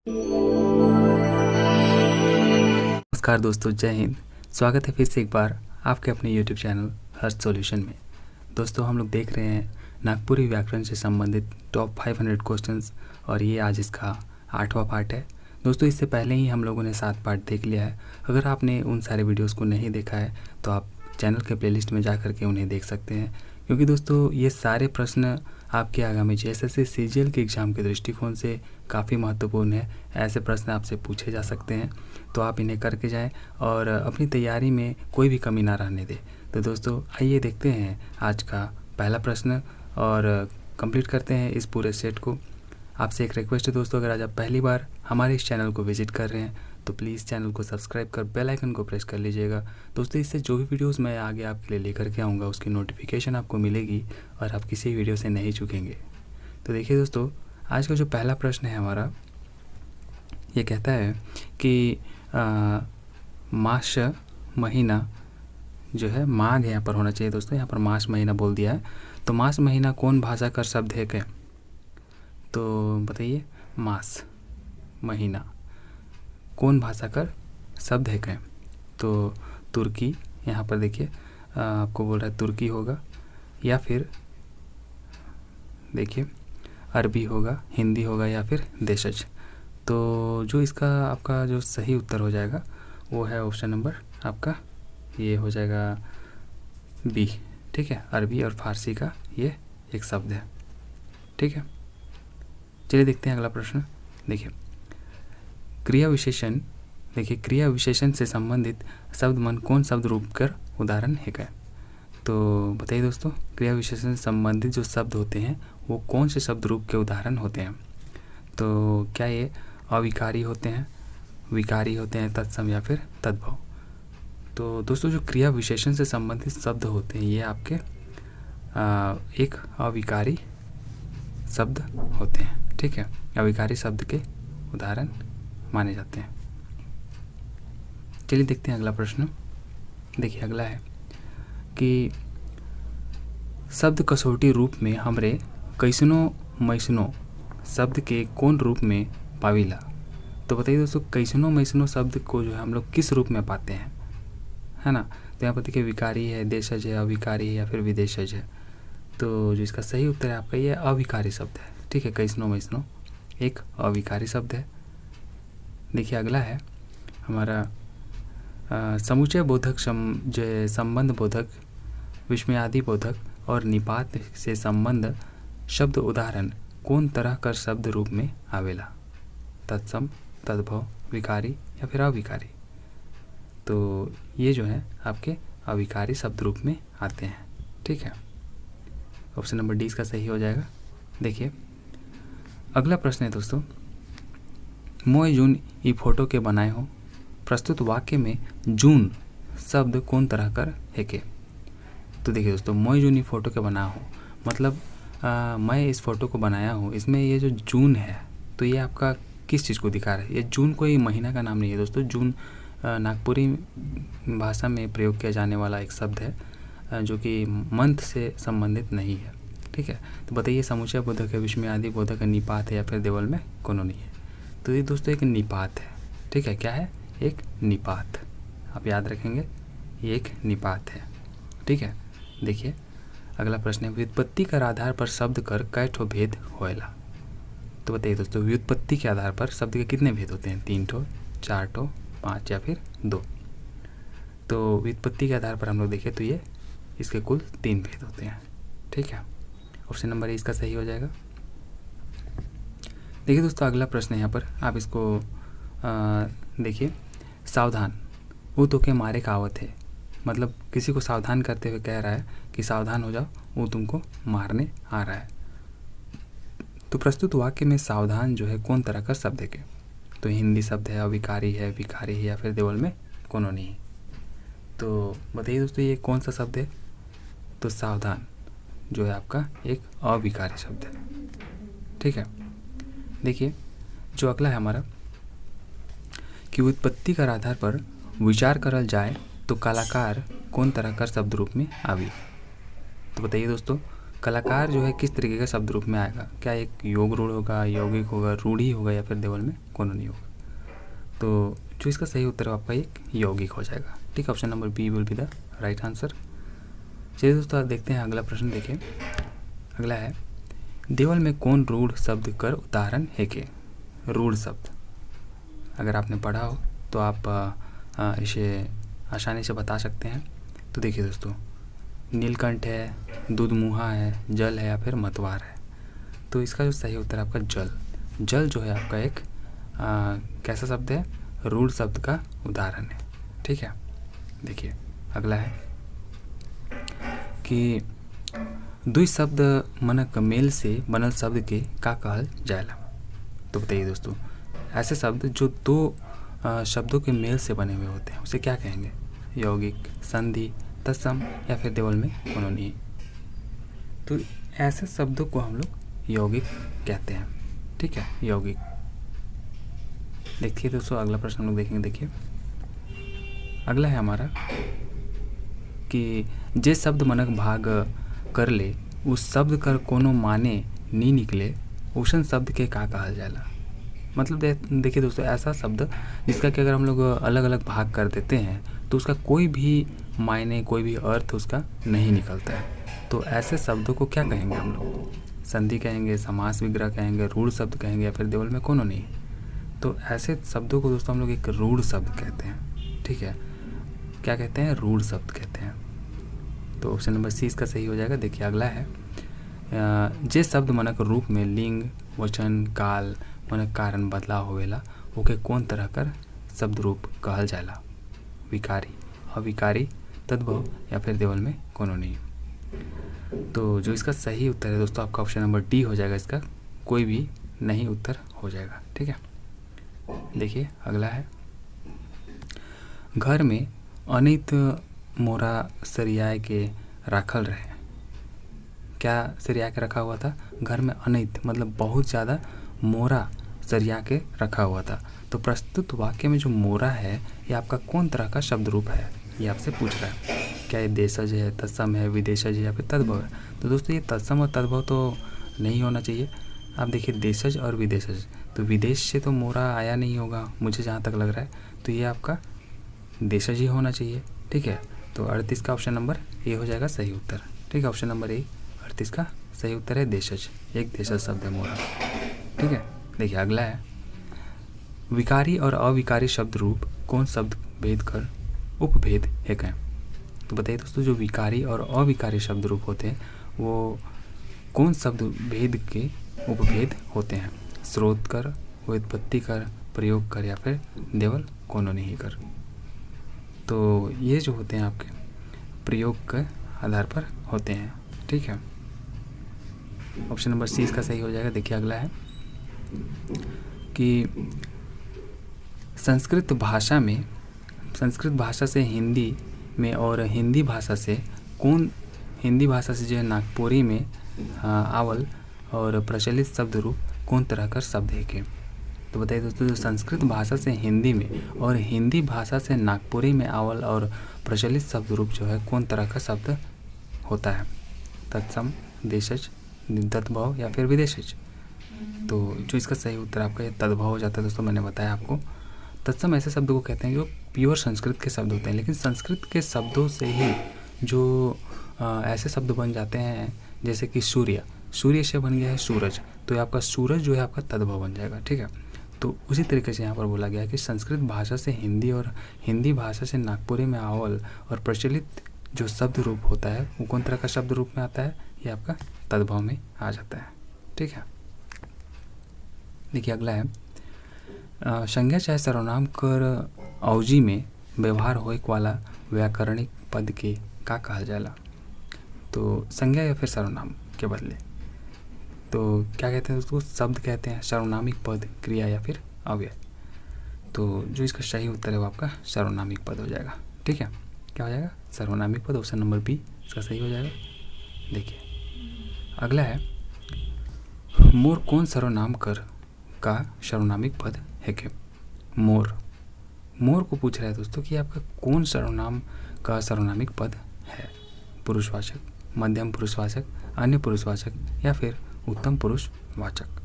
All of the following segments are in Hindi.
नमस्कार दोस्तों, जय हिंद। स्वागत है फिर से एक बार आपके अपने YouTube चैनल हर्ष सॉल्यूशन में। दोस्तों, हम लोग देख रहे हैं नागपुरी व्याकरण से संबंधित टॉप 500 क्वेश्चंस और ये आज इसका 8वां पार्ट है। दोस्तों, इससे पहले ही हम लोगों ने 7 पार्ट देख लिया है। अगर आपने उन सारे वीडियोस को नहीं देखा है तो आप चैनल के प्लेलिस्ट में जा कर के उन्हें देख सकते हैं, क्योंकि दोस्तों ये सारे प्रश्न आपके आगामी JSSC CGL के एग्ज़ाम के दृष्टिकोण से काफ़ी महत्वपूर्ण है। ऐसे प्रश्न आपसे पूछे जा सकते हैं, तो आप इन्हें करके जाएं और अपनी तैयारी में कोई भी कमी ना रहने दें। तो दोस्तों, आइए देखते हैं आज का पहला प्रश्न और कंप्लीट करते हैं इस पूरे सेट को। आपसे एक रिक्वेस्ट है दोस्तों, अगर आज आप पहली बार हमारे इस चैनल को विजिट कर रहे हैं तो प्लीज़ चैनल को सब्सक्राइब कर बेल आइकन को प्रेस कर लीजिएगा। दोस्तों, इससे जो भी वीडियोस मैं आगे आपके लिए लेकर के आऊँगा उसकी नोटिफिकेशन आपको मिलेगी और आप किसी वीडियो से नहीं चूकेंगे। तो देखिए दोस्तों, आज का जो पहला प्रश्न है हमारा, ये कहता है कि मास महीना जो है, माघ यहाँ पर होना चाहिए दोस्तों, यहाँ पर मास महीना बोल दिया है। तो मास महीना कौन भाषा का शब्द है क्या? तो बताइए, मास महीना कौन भाषा का शब्द है क्या? तो तुर्की, यहाँ पर देखिए आपको बोल रहा है तुर्की होगा, या फिर देखिए अरबी होगा, हिंदी होगा, या फिर देशज। तो जो इसका आपका जो सही उत्तर हो जाएगा वो है ऑप्शन नंबर आपका, ये हो जाएगा बी। ठीक है, अरबी और फारसी का ये एक शब्द है। ठीक है, चलिए देखते हैं अगला प्रश्न। देखिए, क्रिया विशेषण, देखिए क्रिया विशेषण से संबंधित शब्द मन कौन शब्द रूप कर उदाहरण है क्या? तो बताइए दोस्तों, क्रिया विशेषण से संबंधित जो शब्द होते हैं वो कौन से शब्द रूप के उदाहरण होते हैं? तो क्या ये अविकारी होते हैं, विकारी होते हैं, तत्सम, या फिर तद्भव? तो दोस्तों, जो क्रिया विशेषण से संबंधित शब्द होते हैं ये आपके एक अविकारी शब्द होते हैं। ठीक है, अविकारी शब्द के उदाहरण माने जाते हैं। चलिए देखते हैं अगला प्रश्न। देखिए अगला है कि शब्द कसौटी रूप में हमरे कैसनो मैसनो शब्द के कौन रूप में पाविला? तो बताइए दोस्तों, कैसनो मैसनो शब्द को जो है हम लोग किस रूप में पाते हैं, है ना? तो यहाँ पर देखिए विकारी है, देशज है, अविकारी है, या फिर विदेशज है। तो जो इसका सही उत्तर है आपका ये अविकारी शब्द है। ठीक है, कैसनो मैसनो एक अविकारी शब्द है। देखिए अगला है हमारा समुचय बोधक, संबंध बोधक, विस्मयादि बोधक और निपात से संबंध शब्द उदाहरण कौन तरह कर शब्द रूप में आवेला? तत्सम, तद्भव, विकारी, या फिर अविकारी? तो ये जो है आपके अविकारी शब्द रूप में आते हैं। ठीक है, ऑप्शन नंबर डी इसका सही हो जाएगा। देखिए अगला प्रश्न है दोस्तों, मोय जून ई फोटो के बनाए हो, प्रस्तुत वाक्य में जून शब्द कौन तरह कर है के? तो देखिए दोस्तों, मोय जून ई फोटो के बना हो मतलब मैं इस फोटो को बनाया हूँ, इसमें ये जो जून है तो ये आपका किस चीज़ को दिखा रहा है? ये जून कोई महीना का नाम नहीं है दोस्तों। जून नागपुरी भाषा में प्रयोग किया जाने वाला एक शब्द है जो कि मंथ से संबंधित नहीं है। ठीक है, तो बताइए समुचय बोधक है, विस्मयादि बोधक है, निपात है, या फिर देवल में कोनो नहीं है? तो ये दोस्तों एक निपात है। ठीक है, क्या है? एक निपात। आप याद रखेंगे, ये एक निपात है। ठीक है, देखिए अगला प्रश्न है, व्युत्पत्ति कर आधार पर शब्द कर कै ठो भेद होएला? तो बताइए दोस्तों, व्युत्पत्ति के आधार पर शब्द के कितने भेद होते हैं? 3 ठो, 4 ठो, 5 या फिर 2? तो व्युत्पत्ति के आधार पर हम लोग देखें तो ये इसके कुल 3 भेद होते हैं। ठीक है, ऑप्शन नंबर ए इसका सही हो जाएगा। देखिए दोस्तों, अगला प्रश्न है यहाँ पर, आप इसको देखिए, सावधान वो तो के मारे कहावत है, मतलब किसी को सावधान करते हुए कह रहा है कि सावधान हो जाओ, वो तुमको मारने आ रहा है। तो प्रस्तुत वाक्य में सावधान जो है कौन तरह का शब्द है? तो हिंदी शब्द है, अविकारी है, विकारी है, या फिर देवल में कोनो नहीं? तो बताइए दोस्तों, ये कौन सा शब्द है? तो सावधान जो है आपका एक अविकारी शब्द है। ठीक है, देखिए जो अगला है हमारा कि उत्पत्ति का आधार पर विचार करल जाए तो कलाकार कौन तरह का शब्द रूप में आवी? तो बताइए दोस्तों, कलाकार जो है किस तरीके का शब्द रूप में आएगा, क्या एक योग रूढ़ होगा, यौगिक होगा, रूढ़ी होगा या फिर देवल में कोनोनी होगा। तो जो इसका सही उत्तर है आपका एक यौगिक हो जाएगा। ठीक है, option number B will be the right answer. चलिए दोस्तों देखते हैं अगला प्रश्न। देखिए अगला है, देवल में कौन रूढ़ शब्द कर उदाहरण है के। रूढ़ शब्द अगर आपने पढ़ा हो तो आप इसे आसानी से बता सकते हैं। तो देखिए दोस्तों, नीलकंठ है, दूधमुहा है, जल है या फिर मतवार है। तो इसका जो सही उत्तर है आपका जल। जल जो है आपका एक कैसा शब्द है, रूढ़ शब्द का उदाहरण है। ठीक है, देखिए अगला है कि दुई शब्द मनक मेल से बनल शब्द के का कहल जाएला। तो बताइए दोस्तों, ऐसे शब्द जो दो शब्दों के मेल से बने हुए होते हैं उसे क्या कहेंगे, यौगिक, संधि, तत्सम या फिर देवल में कोनोनी। तो ऐसे शब्दों को हम लोग यौगिक कहते हैं। ठीक है, यौगिक। देखिए दोस्तों अगला प्रश्न हम लोग देखेंगे। देखिए अगला है हमारा कि जे शब्द मनक भाग कर ले उस शब्द कर कोनो माने नी निकले उसन शब्द के का कहल जाला। मतलब देखिए दोस्तों, ऐसा शब्द जिसका कि अगर हम लोग अलग अलग भाग कर देते हैं तो उसका कोई भी मायने, कोई भी अर्थ उसका नहीं निकलता है। तो ऐसे शब्दों को क्या कहेंगे हम लोग, संधि कहेंगे, समास विग्रह कहेंगे, रूढ़ शब्द कहेंगे या फिर देवल में कोनोनी। तो ऐसे शब्दों को दोस्तों हम लोग एक रूढ़ शब्द कहते हैं। ठीक है, क्या कहते हैं, रूढ़ शब्द कहते हैं। तो ऑप्शन नंबर सी इसका सही हो जाएगा। देखिए अगला है, जे शब्द मनक रूप में लिंग, वचन, काल, मनक कारण बदलाव होवेला ओके कौन तरह कर शब्द रूप कहल जाला, विकारी, अविकारी, तद्भव या फिर देवल में कोनोनी। तो जो इसका सही उत्तर है दोस्तों आपका ऑप्शन नंबर डी हो जाएगा। इसका कोई भी नहीं उत्तर हो जाएगा। ठीक है, देखिए अगला है, घर में अनित मोरा सरियाए के राखल रहे। क्या सरिया के रखा हुआ था, घर में अनित मतलब बहुत ज़्यादा मोरा सरिया के रखा हुआ था। तो प्रस्तुत वाक्य में जो मोरा है ये आपका कौन तरह का शब्द रूप है, ये आपसे पूछ रहा है। क्या ये देशज है, तत्सम है, विदेशज है या फिर तद्भव है। तो दोस्तों ये तत्सम और तद्भव तो नहीं होना चाहिए। आप देखिए देशज और विदेशज, तो विदेश से तो मोरा आया नहीं होगा मुझे जहाँ तक लग रहा है, तो ये आपका देशज ही होना चाहिए। ठीक है, तो 38 का ऑप्शन नंबर ए हो जाएगा सही उत्तर। ठीक है, ऑप्शन नंबर ए 38 का सही उत्तर है देशज। एक देशज शब्द है मोरा। ठीक है, देखिए अगला है, विकारी और अविकारी शब्द रूप कौन शब्द भेद कर उपभेद है कहें। तो बताइए दोस्तों, जो विकारी और अविकारी शब्द रूप होते हैं वो कौन शब्द भेद के उपभेद होते हैं, स्रोत कर, व्युत्पत्ति कर, प्रयोग कर या फिर देवल कोनोनी ही कर। तो ये जो होते हैं आपके प्रयोग के आधार पर होते हैं। ठीक है, ऑप्शन नंबर सी इसका सही हो जाएगा। देखिए अगला है कि संस्कृत भाषा से हिंदी में और हिंदी भाषा से जो है नागपुरी में आवल और प्रचलित शब्द रूप कौन तरह का शब्द है के। तो बताइए दोस्तों, जो संस्कृत भाषा से हिंदी में और हिंदी भाषा से नागपुरी में आवल और प्रचलित शब्द रूप जो है कौन तरह का शब्द होता है, तत्सम, देशज, तद्भव या फिर विदेशज। तो जो इसका सही उत्तर आपका ये तद्भव हो जाता है दोस्तों। मैंने बताया आपको, तत्सम ऐसे शब्द को कहते हैं जो प्योर संस्कृत के शब्द होते हैं, लेकिन संस्कृत के शब्दों से ही जो ऐसे शब्द बन जाते हैं जैसे कि सूर्य से बन गया है सूरज, तो ये आपका सूरज जो है आपका तद्भव बन जाएगा। ठीक है, तो उसी तरीके से यहाँ पर बोला गया है कि संस्कृत भाषा से हिंदी और हिंदी भाषा से नागपुरी में आवल और प्रचलित जो शब्द रूप होता है वो कौन तरह का शब्द रूप में आता है, ये आपका तद्भव में आ जाता है। ठीक है, देखिए अगला है, संज्ञा चाहे सर्वनाम कर अवजी में व्यवहार होए वाला व्याकरणिक पद के का कहल जाला। तो संज्ञा या फिर सर्वनाम के बदले तो क्या कहते हैं उसको, शब्द कहते हैं, सर्वनामिक पद, क्रिया या फिर अव्यय। तो जो इसका सही उत्तर है वो आपका सर्वनामिक पद हो जाएगा। ठीक है, क्या हो जाएगा, सर्वनामिक पद। ऑप्शन नंबर बी इसका सही हो जाएगा। देखिए अगला है, मोर कौन सर्वनाम कर का सर्वनामिक पद है के। मोर को पूछ रहा है दोस्तों कि आपका कौन सर्वनाम का सर्वनामिक पद है, पुरुषवाचक, मध्यम पुरुषवाचक, अन्य पुरुषवाचक या फिर उत्तम पुरुषवाचक।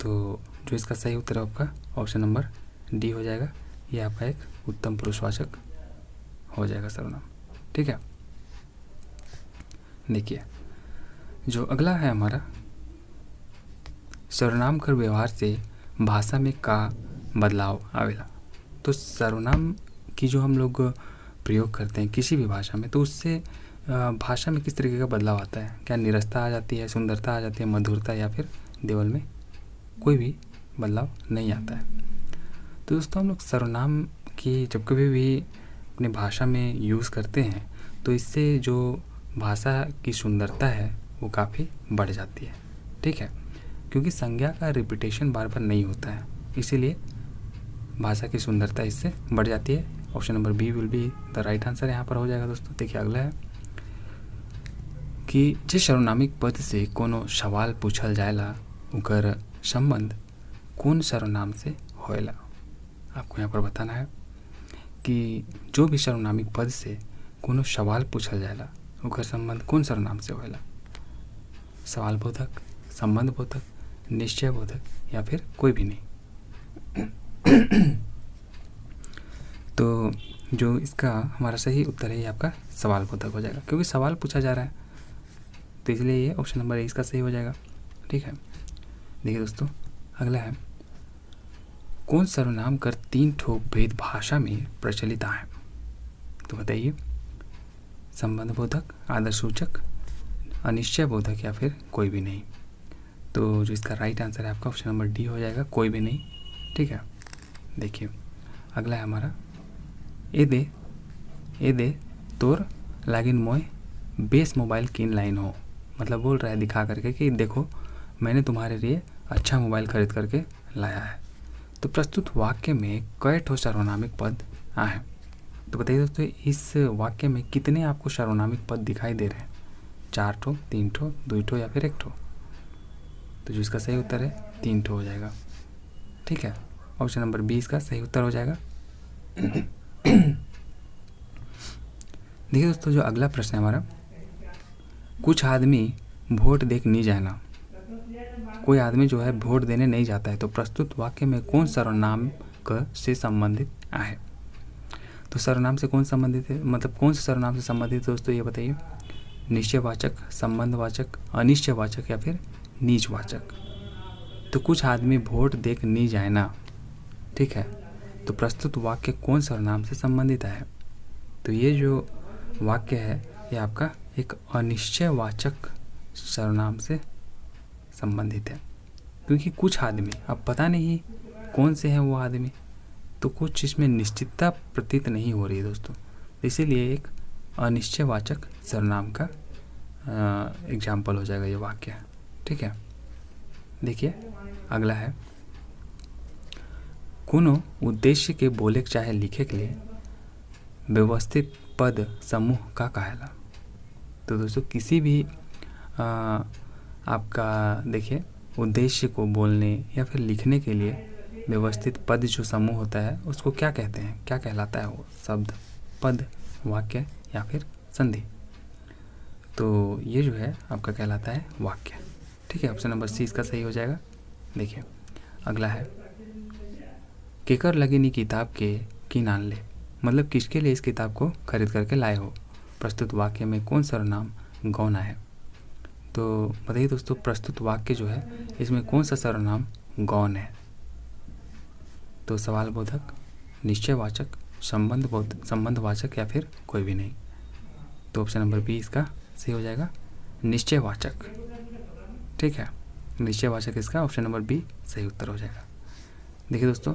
तो जो इसका सही उत्तर है आपका ऑप्शन नंबर डी हो जाएगा। ये आपका एक उत्तम पुरुषवाचक हो जाएगा सर्वनाम। ठीक है, देखिए जो अगला है हमारा, सर्वनाम कर व्यवहार से भाषा में का बदलाव आवेला। तो सर्वनाम की जो हम लोग प्रयोग करते हैं किसी भी भाषा में, तो उससे भाषा में किस तरीके का बदलाव आता है? क्या निरस्ता आ जाती है, सुंदरता आ जाती है, मधुरता, या फिर देवल में कोई भी बदलाव नहीं आता है। तो दोस्तों हम लोग सर्वनाम की जब कभी भी अपनी भाषा में यूज़ करते हैं तो इससे जो भाषा की सुंदरता है वो काफ़ी बढ़ जाती है। ठीक है, क्योंकि संज्ञा का रिपीटेशन बार बार नहीं होता है, इसीलिए भाषा की सुंदरता इससे बढ़ जाती है। Option number B will be the right answer यहाँ पर हो जाएगा दोस्तों। देखिए अगला है कि जे सर्वनामिक पद से कोनो सवाल पूछल जाएला उकर संबंध कौन सर्वनाम से होएला। आपको यहाँ पर बताना है कि जो भी सर्वनामिक पद से कोनो सवाल पूछल जाएला उकर संबंध कौन सर्वनाम से होएला। सवाल बोधक, संबंध बोधक, निश्चय बोधक या फिर कोई भी नहीं। तो जो इसका हमारा सही उत्तर है ये आपका सवाल बोधक हो जाएगा, क्योंकि सवाल पूछा जा रहा है, तो इसलिए ये ऑप्शन नंबर ए इसका सही हो जाएगा। ठीक है, देखिए दोस्तों अगला है, कौन सर्वनाम कर 3 ठोक भेद भाषा में प्रचलित है। तो बताइए, संबंध बोधक, आदर्श सूचक, अनिश्चय बोधक या फिर कोई भी नहीं। तो जो इसका राइट आंसर है आपका ऑप्शन नंबर डी हो जाएगा, कोई भी नहीं। ठीक है, देखिए अगला है हमारा, ए दे तोर लागिन मोय बेस मोबाइल किन लाइन हो। मतलब बोल रहा है दिखा करके कि देखो मैंने तुम्हारे लिए अच्छा मोबाइल खरीद करके लाया है। तो प्रस्तुत वाक्य में कई ठो सर्वनामिक पद आए। तो बताइए दोस्तों इस वाक्य में कितने आपको सर्वनामिक पद दिखाई दे रहे हैं? 4 ठो, 3 ठो, 2 ठो या फिर 1 ठो। तो जो इसका सही उत्तर है 3 ठो हो जाएगा। ठीक है, ऑप्शन नंबर बी इसका सही उत्तर हो जाएगा। देखिए दोस्तों जो अगला प्रश्न है हमारा, कुछ आदमी वोट देख नहीं जाना। कोई आदमी जो है वोट देने नहीं जाता है, तो प्रस्तुत वाक्य में कौन सर्वनाम से संबंधित है। तो सर्वनाम से कौन संबंधित है, मतलब कौन से सर्वनाम से संबंधित है दोस्तों ये बताइए। निश्चयवाचक, संबंधवाचक, अनिश्चयवाचक या फिर नीचवाचक। तो कुछ आदमी वोट देख नहीं जाए ना। ठीक है, तो प्रस्तुत वाक्य कौन सर्वनाम से संबंधित है। तो ये जो वाक्य है ये आपका एक अनिश्चयवाचक सर्वनाम से संबंधित है, क्योंकि कुछ आदमी, अब पता नहीं कौन से हैं वो आदमी, तो कुछ इसमें निश्चितता प्रतीत नहीं हो रही है दोस्तों, इसीलिए एक अनिश्चयवाचक सर्वनाम का एग्जाम्पल हो जाएगा ये वाक्य। ठीक है, देखिए अगला है, कोनो उद्देश्य के बोले चाहे लिखे के लिए व्यवस्थित पद समूह का कहेला। तो दोस्तों किसी भी आपका देखिए उद्देश्य को बोलने या फिर लिखने के लिए व्यवस्थित पद जो समूह होता है उसको क्या कहते हैं, क्या कहलाता है वो? शब्द, पद, वाक्य या फिर संधि। तो ये जो है आपका कहलाता है वाक्य। ठीक है, ऑप्शन नंबर सी इसका सही हो जाएगा। देखिए अगला है, केकर लगिनी किताब के की नान ले। मतलब किसके लिए इस किताब को खरीद करके लाए हो। प्रस्तुत वाक्य में कौन सर्वनाम गौण है। तो बताइए दोस्तों प्रस्तुत वाक्य जो है इसमें कौन सा सर्वनाम गौण है। तो सवाल बोधक, निश्चयवाचक, संबंधवाचक या फिर कोई भी नहीं। तो ऑप्शन नंबर बी इसका सही हो जाएगा, निश्चयवाचक। ठीक है, निश्चयवाचक इसका ऑप्शन नंबर बी सही उत्तर हो जाएगा। देखिए दोस्तों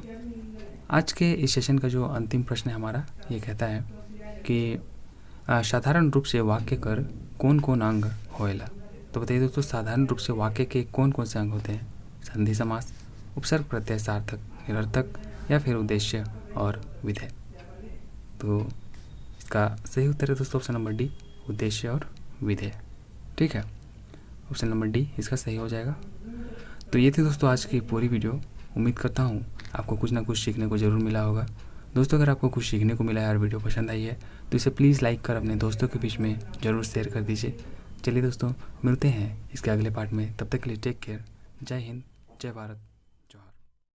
आज के इस सेशन का जो अंतिम प्रश्न है हमारा ये कहता है कि साधारण रूप से वाक्य कर कौन कौन अंग होएला। तो बताइए दोस्तों साधारण रूप से वाक्य के कौन कौन से अंग होते हैं। संधि समास, उपसर्ग प्रत्यय सार्थक, निरर्थक या फिर उद्देश्य और विधेय। तो इसका सही उत्तर है दोस्तों ऑप्शन नंबर डी, उद्देश्य और विधेय। ठीक है, ऑप्शन नंबर डी इसका सही हो जाएगा। तो ये थी दोस्तों आज की पूरी वीडियो। उम्मीद करता हूँ आपको कुछ ना कुछ सीखने को ज़रूर मिला होगा। दोस्तों अगर आपको कुछ सीखने को मिला है और वीडियो पसंद आई है तो इसे प्लीज़ लाइक कर अपने दोस्तों के बीच में ज़रूर शेयर कर दीजिए, चलिए दोस्तों, मिलते हैं इसके अगले पार्ट में। तब तक के लिए टेक केयर। जय हिंद, जय भारत।